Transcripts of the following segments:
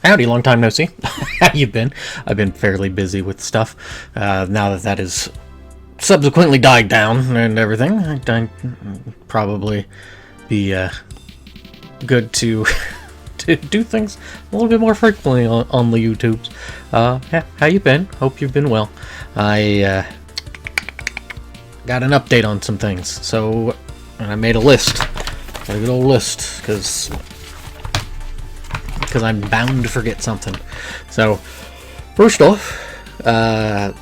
Howdy, long time no see. How you been? I've been fairly busy with stuff. Now that is subsequently died down and everything, I'd probably be good to to do things a little bit more frequently on the YouTubes. How you been? Hope you've been well. I got an update on some things, so and I made a list, a good old list, because I'm bound to forget something. So, first off,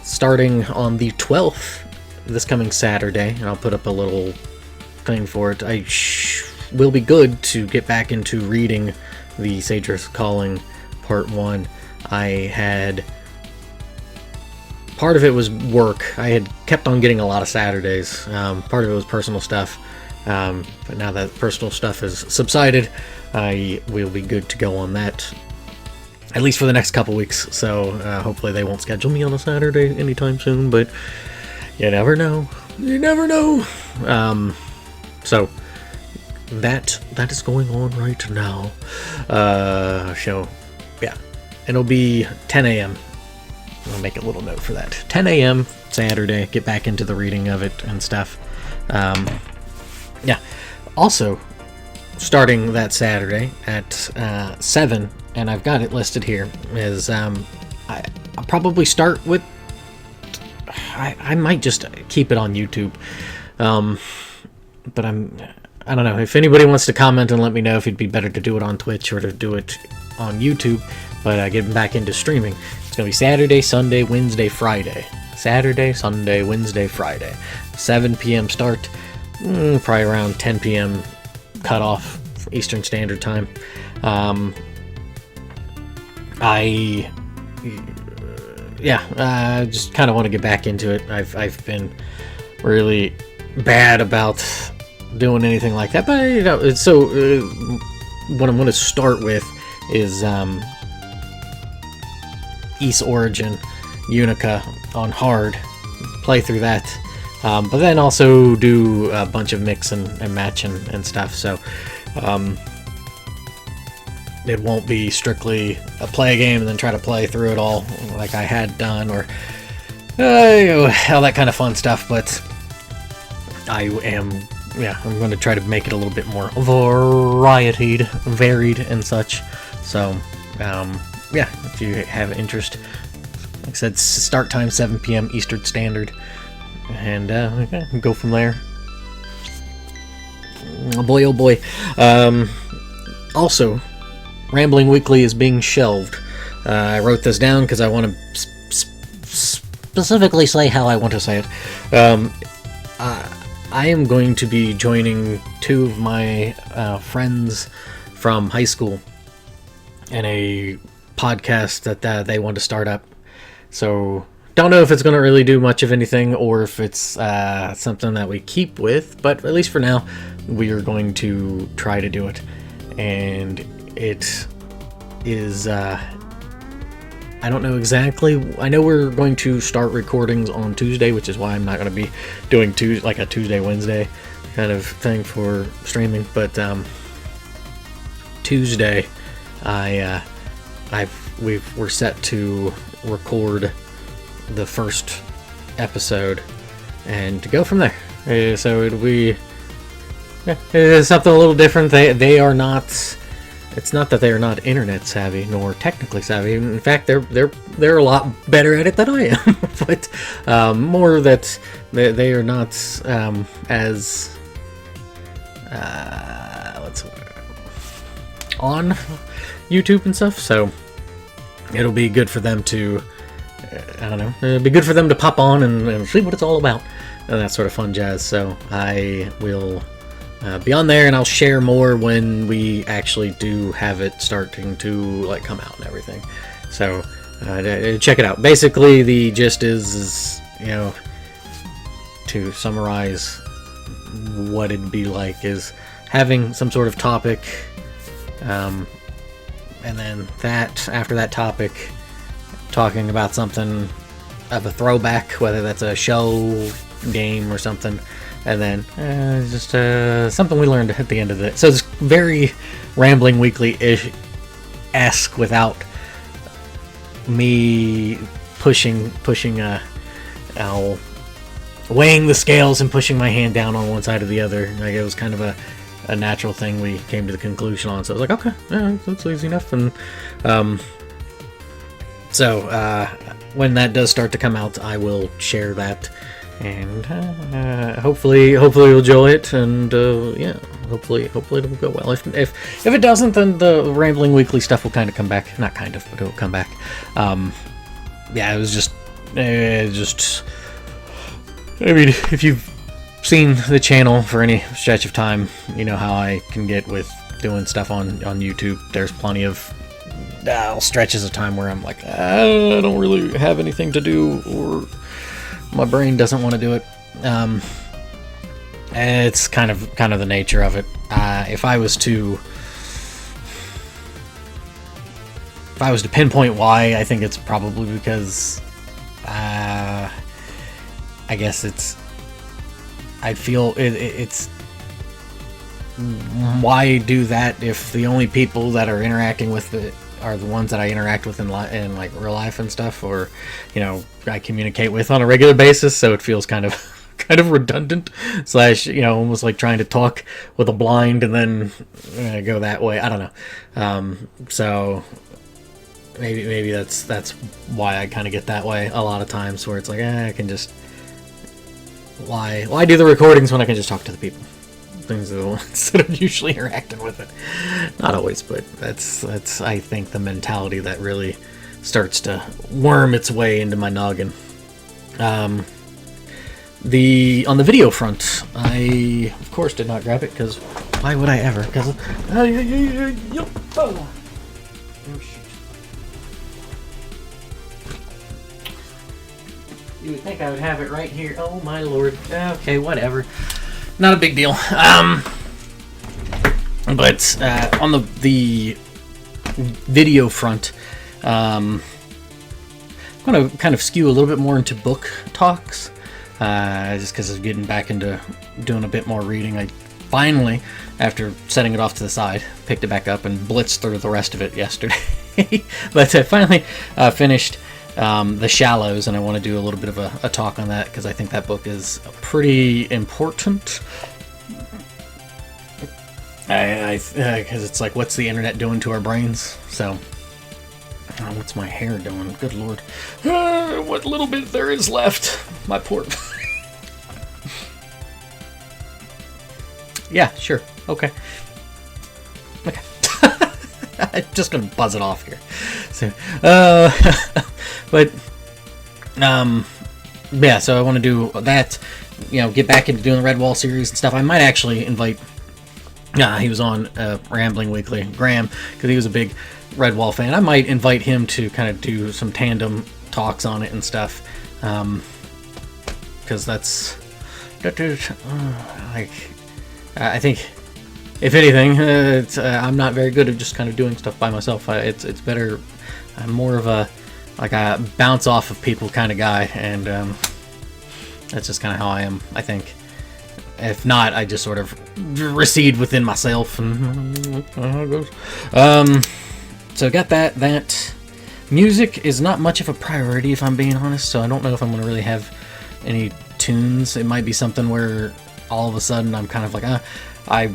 starting on the 12th, this coming Saturday, and I'll put up a little thing for it, I will be good to get back into reading the Saedra's Calling Part 1. I had... Part of it was work. I had kept on getting a lot of Saturdays. Part of it was personal stuff. But now that personal stuff has subsided, I will be good to go on that, at least for the next couple weeks. So hopefully they won't schedule me on a Saturday anytime soon, but you never know. You never know. So that is going on right now. So yeah, it'll be 10 a.m. I'll make a little note for that. 10 a.m. Saturday. Get back into the reading of it and stuff. Yeah. Also, starting that Saturday at 7, and I've got it listed here, is I'll probably start with... I might just keep it on YouTube. But I don't know. If anybody wants to comment and let me know if it'd be better to do it on Twitch or to do it on YouTube, but getting back into streaming. It's going to be Saturday, Sunday, Wednesday, Friday. Saturday, Sunday, Wednesday, Friday. 7 p.m. start. Probably around 10 p.m. cutoff for Eastern Standard Time. I just kind of want to get back into it. I've been really bad about doing anything like that, but you know, what I'm going to start with is Ys Origin Yunica on hard. Play through that. But then also do a bunch of mix and match and stuff, so it won't be strictly play a game and then try to play through it all like I had done, or all that kind of fun stuff, but I'm going to try to make it a little bit more varied and such, so yeah, if you have interest, like I said, start time 7 p.m. Eastern Standard. And go from there. Oh boy. Also, Rambling Weekly is being shelved. I wrote this down because I want to specifically say how I want to say it. I am going to be joining 2 of my friends from high school in a podcast that they want to start up. So... don't know if it's going to really do much of anything or if it's something that we keep with, but at least for now, we are going to try to do it. And it is, I don't know exactly. I know we're going to start recordings on Tuesday, which is why I'm not going to be doing like a Tuesday, Wednesday kind of thing for streaming. But Tuesday, we're set to record the first episode and to go from there. So it'll be something a little different. They are not. It's not that they are not internet savvy nor technically savvy. In fact, they're a lot better at it than I am. But more that they are not as on YouTube and stuff. So it'll be good for them to. I don't know. It'd be good for them to pop on and see what it's all about and that sort of fun jazz. So I will be on there, and I'll share more when we actually do have it starting to like come out and everything. So check it out. Basically, the gist is to summarize what it'd be like is having some sort of topic, and then after that topic, talking about something of a throwback, whether that's a show, game, or something, and then just something we learned at the end of it. So it's very Rambling Weekly-esque without me pushing weighing the scales and pushing my hand down on one side or the other. Like, it was kind of a natural thing we came to the conclusion on. So I was like, okay, yeah, that's easy enough. And so when that does start to come out, I will share that, and hopefully you'll enjoy it, and yeah, hopefully it'll go well. If it doesn't, then the Rambling Weekly stuff will kind of come back. Not kind of, but it'll come back. Yeah, it was just I mean, if you've seen the channel for any stretch of time, you know how I can get with doing stuff on YouTube. There's plenty of stretches of time where I'm like, I don't really have anything to do, or my brain doesn't want to do it. It's kind of the nature of it. If I was to pinpoint why, I think it's probably because I guess I feel it's why do that if the only people that are interacting with it are the ones that I interact with in like real life and stuff, or I communicate with on a regular basis, so it feels kind of redundant / almost like trying to talk with a blind and then go that way. I don't know. So maybe that's why I kind of get that way a lot of times, where it's like, I can just why do the recordings when I can just talk to the people? Things are the ones that are usually interacting with it. Not always, but that's I think the mentality that really starts to worm its way into my noggin. On the video front, I of course did not grab it, because why would I ever? Because you would think I would have it right here. Oh my lord. Okay, whatever. Not a big deal. But on the video front, I'm going to kind of skew a little bit more into book talks, just because of getting back into doing a bit more reading. I finally, after setting it off to the side, picked it back up and blitzed through the rest of it yesterday. But I finally finished The Shallows, and I want to do a little bit of a talk on that, because I think that book is pretty important. Because it's like, what's the internet doing to our brains? So, what's my hair doing? Good lord. What little bit there is left. My poor... Yeah, sure. Okay. I'm just gonna buzz it off here. So, but yeah. So I want to do that. Get back into doing the Redwall series and stuff. I might actually invite. He was on Rambling Weekly, Graham, because he was a big Redwall fan. I might invite him to kind of do some tandem talks on it and stuff, because that's like, I think, if anything, I'm not very good at just kind of doing stuff by myself. It's better. I'm more of a bounce off of people kind of guy, and that's just kind of how I am, I think. If not, I just sort of recede within myself, and how it goes. So I got that. Music is not much of a priority, if I'm being honest, so I don't know if I'm going to really have any tunes. It might be something where all of a sudden I'm kind of like, I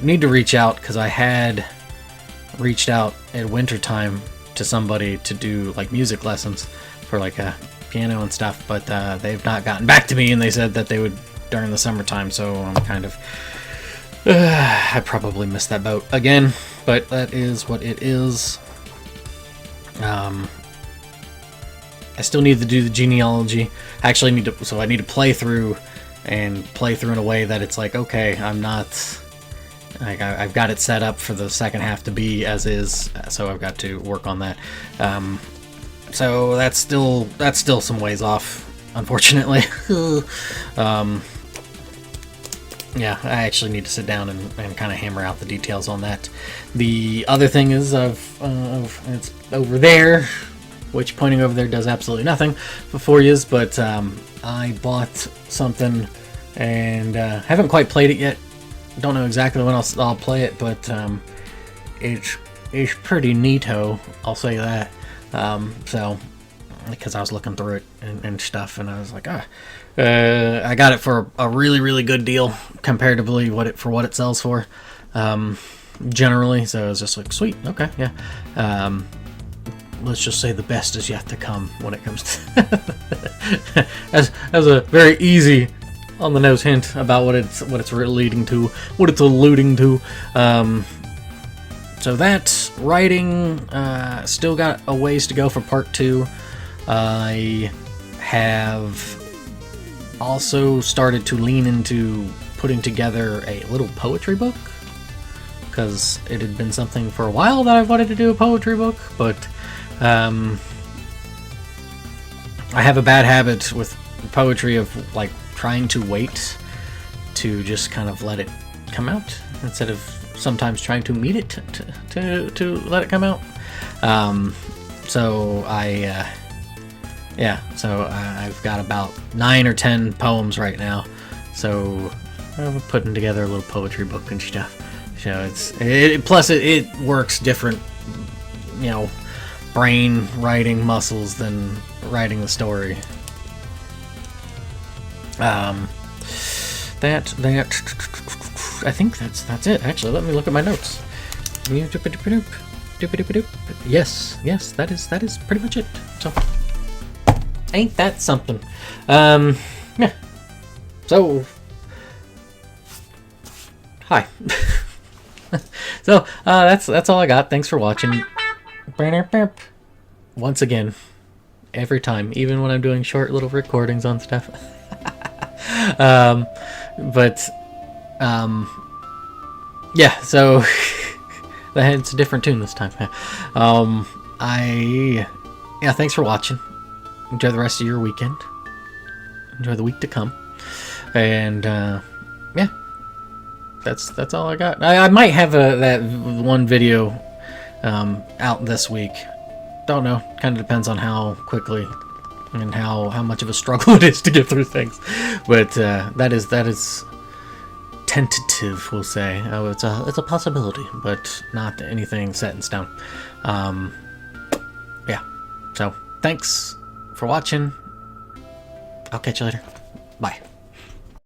need to reach out, because I had reached out at wintertime to somebody to do like music lessons for like a piano and stuff, but they've not gotten back to me, and they said that they would during the summertime, so I'm kind of I probably missed that boat again, but that is what it is. I still need to do the genealogy. I actually need to, so I need to play through in a way that it's like, okay, I'm not like, I've got it set up for the second half to be as is, so I've got to work on that. So that's still some ways off, unfortunately. Yeah, I actually need to sit down and kind of hammer out the details on that. The other thing is it's over there, which pointing over there does absolutely nothing for you, but I bought something and haven't quite played it yet. Don't know exactly when I'll play it, but it's is pretty neato, I'll say that. So, because I was looking through it and stuff, and I was like, I got it for a really, really good deal comparatively for what it sells for, generally. So I was just like, sweet, okay, yeah. Let's just say the best is yet to come when it comes to as a very easy on the nose hint about what it's leading to, what it's alluding to. So that writing still got a ways to go for part 2. I have also started to lean into putting together a little poetry book, because it had been something for a while that I've wanted to do a poetry book, but I have a bad habit with poetry of like trying to wait to just kind of let it come out instead of sometimes trying to meet it to let it come out. So I've got about 9 or 10 poems right now, so I'm putting together a little poetry book and stuff. So plus it works different, brain writing muscles than writing the story. I think that's it. Actually, let me look at my notes. Yes, that is pretty much it. So, ain't that something? Yeah. So, hi. So that's all I got. Thanks for watching. Once again, every time, even when I'm doing short little recordings on stuff. Yeah, so it's a different tune this time. Thanks for watching. Enjoy the rest of your weekend. Enjoy the week to come. And yeah, that's all I got. I might have that one video out this week. Don't know. Kind of depends on how quickly and how much of a struggle it is to get through things. But that is tentative, we'll say. It's a possibility, but not anything set in stone. Yeah. So thanks for watching. I'll catch you later. Bye.